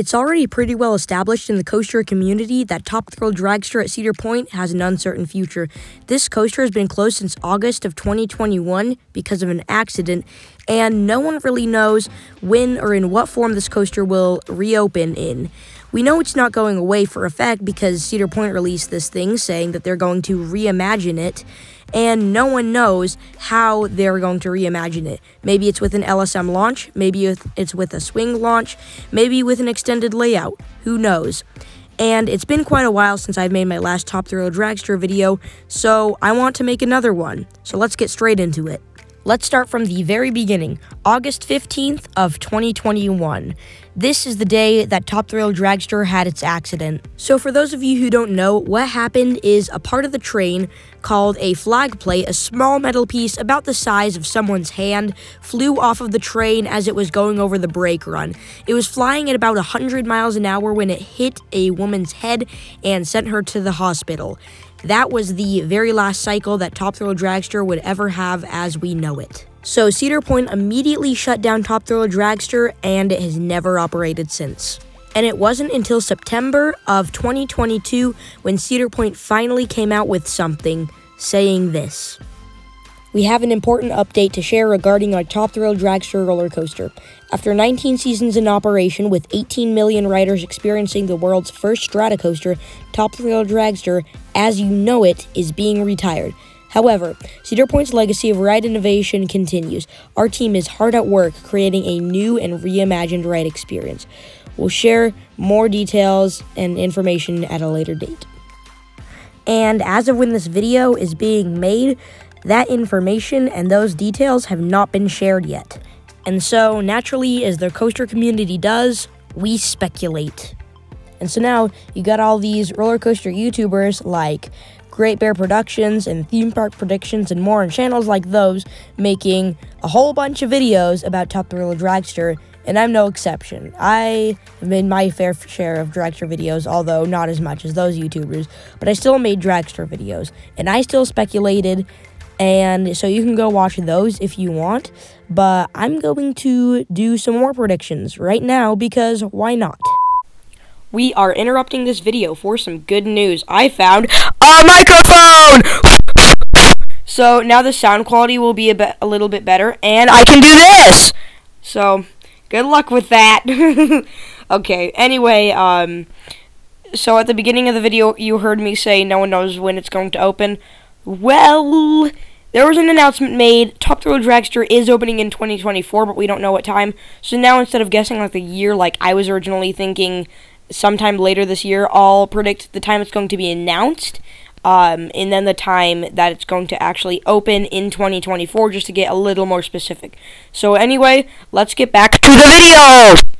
It's already pretty well established in the coaster community that Top Thrill Dragster at Cedar Point has an uncertain future. This coaster has been closed since August of 2021 because of an accident, and no one really knows when or in what form this coaster will reopen in. We know it's not going away for a fact because Cedar Point released this thing saying that they're going to reimagine it, and no one knows how they're going to reimagine it. Maybe it's with an LSM launch, maybe it's with a swing launch, maybe with an extended layout. Who knows? And it's been quite a while since I've made my last Top Thrill Dragster video, so I want to make another one. So let's get straight into it. Let's start from the very beginning, August 15th of 2021. This is the day that Top Thrill Dragster had its accident. So for those of you who don't know, what happened is a part of the train called a flag plate, a small metal piece about the size of someone's hand, flew off of the train as it was going over the brake run. It was flying at about 100 miles an hour when it hit a woman's head and sent her to the hospital. That was the very last cycle that Top Thrill Dragster would ever have as we know it. So Cedar Point immediately shut down Top Thrill Dragster, and it has never operated since. And it wasn't until September of 2022 when Cedar Point finally came out with something, saying this. We have an important update to share regarding our Top Thrill Dragster roller coaster. After 19 seasons in operation with 18 million riders experiencing the world's first strata coaster, Top Thrill Dragster, as you know it, is being retired. However, Cedar Point's legacy of ride innovation continues. Our team is hard at work creating a new and reimagined ride experience. We'll share more details and information at a later date. And as of when this video is being made, that information and those details have not been shared yet. And so, naturally, as the coaster community does, we speculate. And so now, you got all these roller coaster YouTubers like Great Bear Productions and Theme Park Predictions and more, and channels like those making a whole bunch of videos about Top Thrill Dragster, and I'm no exception. I have made my fair share of Dragster videos, although not as much as those YouTubers, but I still made Dragster videos, and I still speculated. And so you can go watch those if you want, but I'm going to do some more predictions right now because why not? We are interrupting this video for some good news. I found a microphone! So now the sound quality will be a little bit better, and I can do this! So, good luck with that. Okay, anyway, so at the beginning of the video, you heard me say no one knows when it's going to open. Well, there was an announcement made. Top Thrill Dragster is opening in 2024, but we don't know what time. So now instead of guessing like the year like I was originally thinking sometime later this year, I'll predict the time it's going to be announced, and then the time that it's going to actually open in 2024, just to get a little more specific. So anyway, let's get back to the video!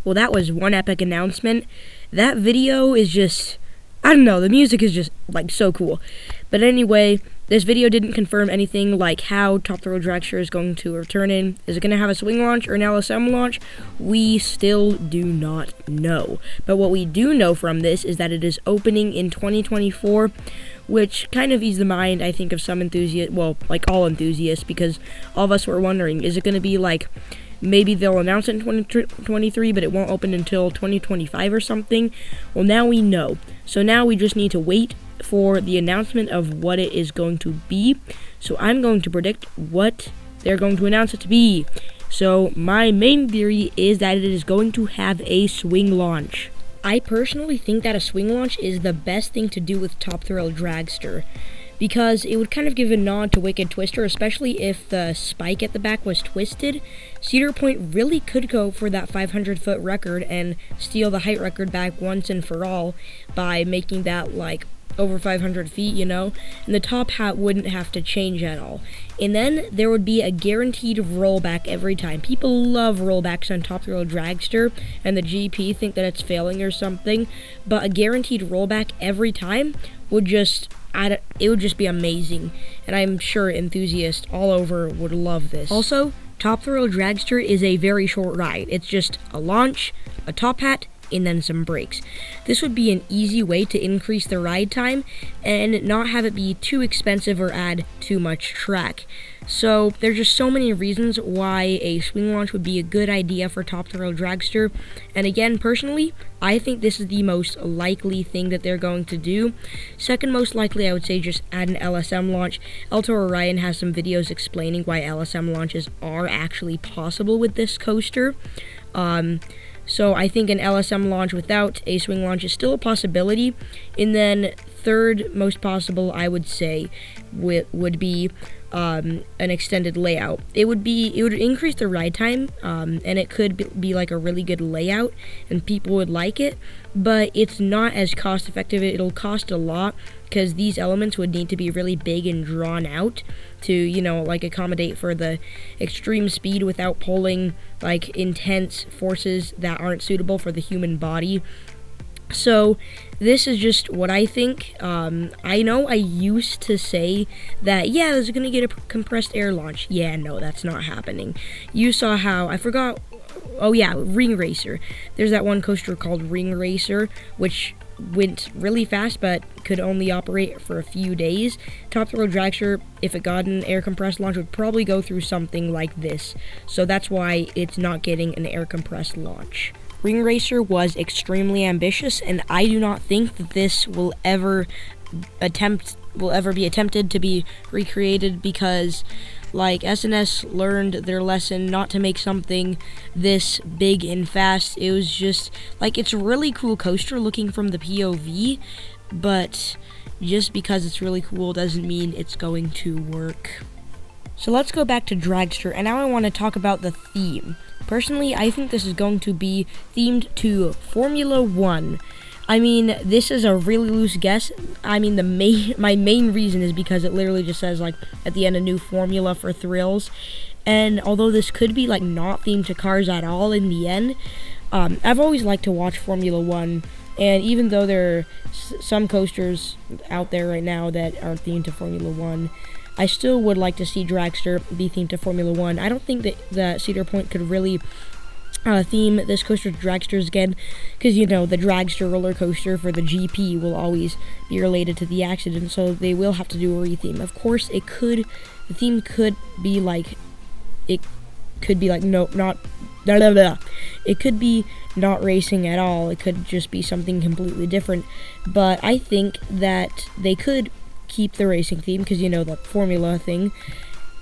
Well, that was one epic announcement. That video is just, I don't know, the music is just, like, so cool. But anyway, this video didn't confirm anything like how Top Thrill Dragster is going to return in. Is it going to have a swing launch or an LSM launch? We still do not know. But what we do know from this is that it is opening in 2024, which kind of eased the mind, I think, of some enthusiasts, well, like all enthusiasts, because all of us were wondering, is it going to be like, maybe they'll announce it in 2023, but it won't open until 2025 or something? Well, now we know. So now we just need to wait for the announcement of what it is going to be. So I'm going to predict what they're going to announce it to be. So my main theory is that it is going to have a swing launch. I personally think that a swing launch is the best thing to do with Top Thrill Dragster. because it would kind of give a nod to Wicked Twister, especially if the spike at the back was twisted. Cedar Point really could go for that 500-foot record and steal the height record back once and for all by making that like over 500 feet, you know, and the top hat wouldn't have to change at all. And then there would be a guaranteed rollback every time. People love rollbacks on Top Thrill Dragster, and the GP think that it's failing or something, but a guaranteed rollback every time would just it would just be amazing, and I'm sure enthusiasts all over would love this. Also, Top Thrill Dragster is a very short ride. It's just a launch, a top hat, and then some brakes. This would be an easy way to increase the ride time and not have it be too expensive or add too much track. So there's just so many reasons why a swing launch would be a good idea for Top Thrill Dragster. And again, personally, I think this is the most likely thing that they're going to do. Second most likely, I would say just add an LSM launch. Elto Orion has some videos explaining why LSM launches are actually possible with this coaster. So I think an LSM launch without a swing launch is still a possibility. And then third most possible, I would say, would be an extended layout. It would increase the ride time, and it could be like a really good layout, and people would like it. But it's not as cost effective. It'll cost a lot because these elements would need to be really big and drawn out to, you know, like accommodate for the extreme speed without pulling like intense forces that aren't suitable for the human body. So this is just what I think. I know I used to say that, yeah, this is going to get a compressed air launch. Yeah, no, that's not happening. You saw how, I forgot, oh yeah, Ring Racer. There's that one coaster called Ring Racer, which went really fast but could only operate for a few days. Top Thrill Dragster, if it got an air compressed launch, would probably go through something like this. So that's why it's not getting an air compressed launch. Ring Racer was extremely ambitious, and I do not think that this will ever be attempted to be recreated, because like SNS learned their lesson not to make something this big and fast. It was just like, it's a really cool coaster looking from the POV, but just because it's really cool doesn't mean it's going to work. So let's go back to Dragster, and now I want to talk about the theme. Personally, I think this is going to be themed to Formula 1. I mean, this is a really loose guess. I mean, my main reason is because it literally just says, like, at the end, a new formula for thrills. And although this could be, like, not themed to cars at all in the end, I've always liked to watch Formula 1. And even though there are some coasters out there right now that aren't themed to Formula 1, I still would like to see Dragster be themed to Formula 1. I don't think that Cedar Point could really theme this coaster to Dragsters again, because, you know, the Dragster roller coaster for the GP will always be related to the accident, so they will have to do a retheme. Of course, the theme could be like, it could be not racing at all. It could just be something completely different, but I think that they could keep the racing theme, because, you know, the formula thing,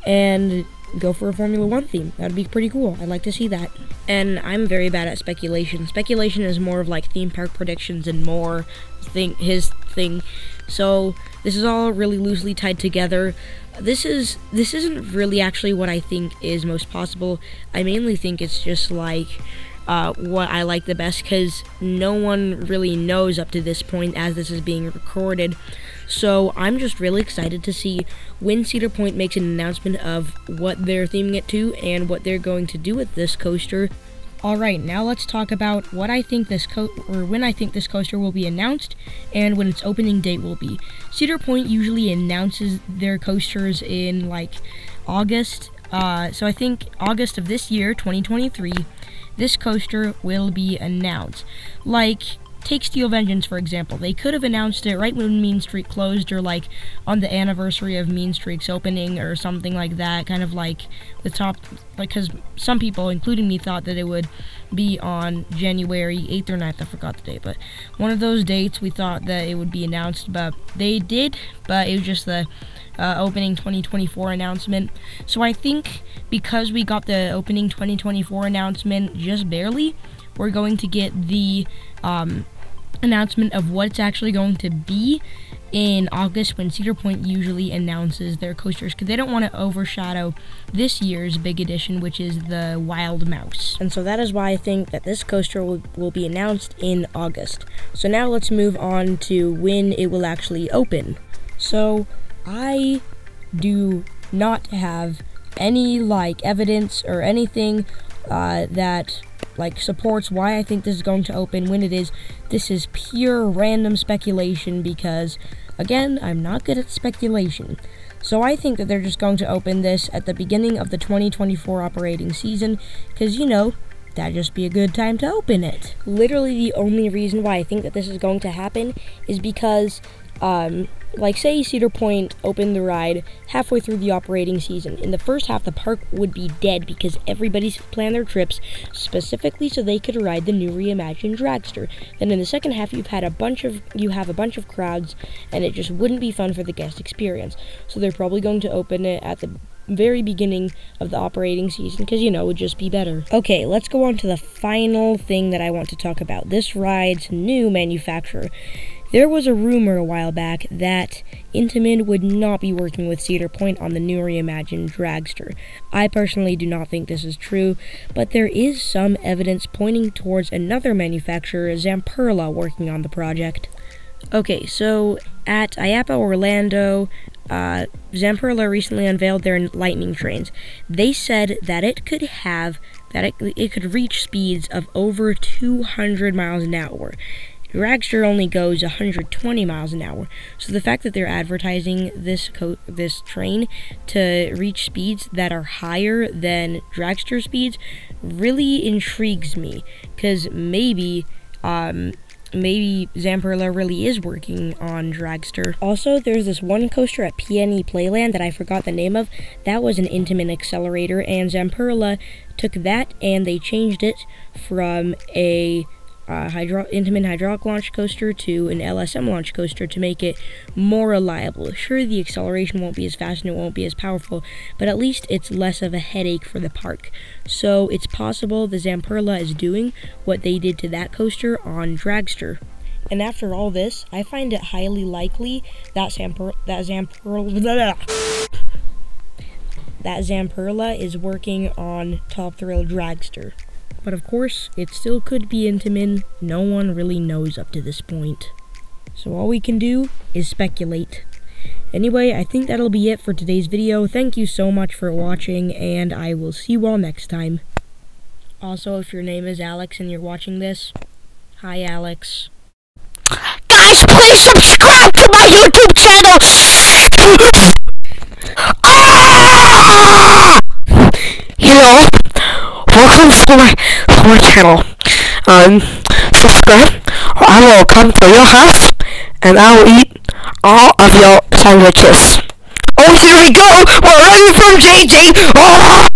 and go for a Formula 1 theme. That would be pretty cool. I'd like to see that. And I'm very bad at speculation. Speculation is more of like theme park predictions and more his thing. So this is all really loosely tied together. This isn't really actually what I think is most possible. I mainly think it's just like what I like the best, because no one really knows up to this point as this is being recorded. So I'm just really excited to see when Cedar Point makes an announcement of what they're theming it to and what they're going to do with this coaster. Alright, now let's talk about what I think when I think this coaster will be announced and when its opening date will be. Cedar Point usually announces their coasters in like August. So I think August of this year, 2023, this coaster will be announced. Like, take Steel Vengeance, for example. They could have announced it right when Mean Streak closed, or like on the anniversary of Mean Streak's opening or something like that, kind of like the top, like, because some people, including me, thought that it would be on January 8th or 9th, I forgot the date, but one of those dates we thought that it would be announced, but they did, but it was just the opening 2024 announcement. So I think because we got the opening 2024 announcement just barely, we're going to get the announcement of what it's actually going to be in August when Cedar Point usually announces their coasters, because they don't want to overshadow this year's big edition, which is the Wild Mouse. And so that is why I think that this coaster will be announced in August. So now let's move on to when it will actually open. So I do not have any evidence or anything that supports why I think this is going to open when it is. This is pure random speculation because, again, I'm not good at speculation. So I think that they're just going to open this at the beginning of the 2024 operating season because, that'd just be a good time to open it. Literally the only reason why I think that this is going to happen is because, say Cedar Point opened the ride halfway through the operating season. In the first half, the park would be dead because everybody's planned their trips specifically so they could ride the new reimagined Dragster. Then in the second half, you have a bunch of crowds, and it just wouldn't be fun for the guest experience. So they're probably going to open it at the very beginning of the operating season because, it would just be better. Okay, let's go on to the final thing that I want to talk about. This ride's new manufacturer. There was a rumor a while back that Intamin would not be working with Cedar Point on the new reimagined Dragster. I personally do not think this is true, but there is some evidence pointing towards another manufacturer, Zamperla, working on the project. Okay, so at IAAPA Orlando, Zamperla recently unveiled their lightning trains. They said that it could reach speeds of over 200 miles an hour. Dragster only goes 120 miles an hour, so the fact that they're advertising this train to reach speeds that are higher than Dragster speeds really intrigues me, because maybe Zamperla really is working on Dragster. Also, there's this one coaster at PNE Playland that I forgot the name of. That was an Intamin accelerator, and Zamperla took that and they changed it from a Intamin hydraulic launch coaster to an LSM launch coaster to make it more reliable. Sure, the acceleration won't be as fast and it won't be as powerful, but at least it's less of a headache for the park. So it's possible the Zamperla is doing what they did to that coaster on Dragster. And after all this, I find it highly likely that Zamperla is working on Top Thrill Dragster. But of course, it still could be Intamin. No one really knows up to this point. So all we can do is speculate. Anyway, I think that'll be it for today's video. Thank you so much for watching, and I will see you all next time. Also, if your name is Alex and you're watching this, hi Alex. Guys, please subscribe to my YouTube channel! Welcome to my channel. Subscribe, or I will come to your house and I will eat all of your sandwiches. Oh, here we go! We're running from JJ! Oh!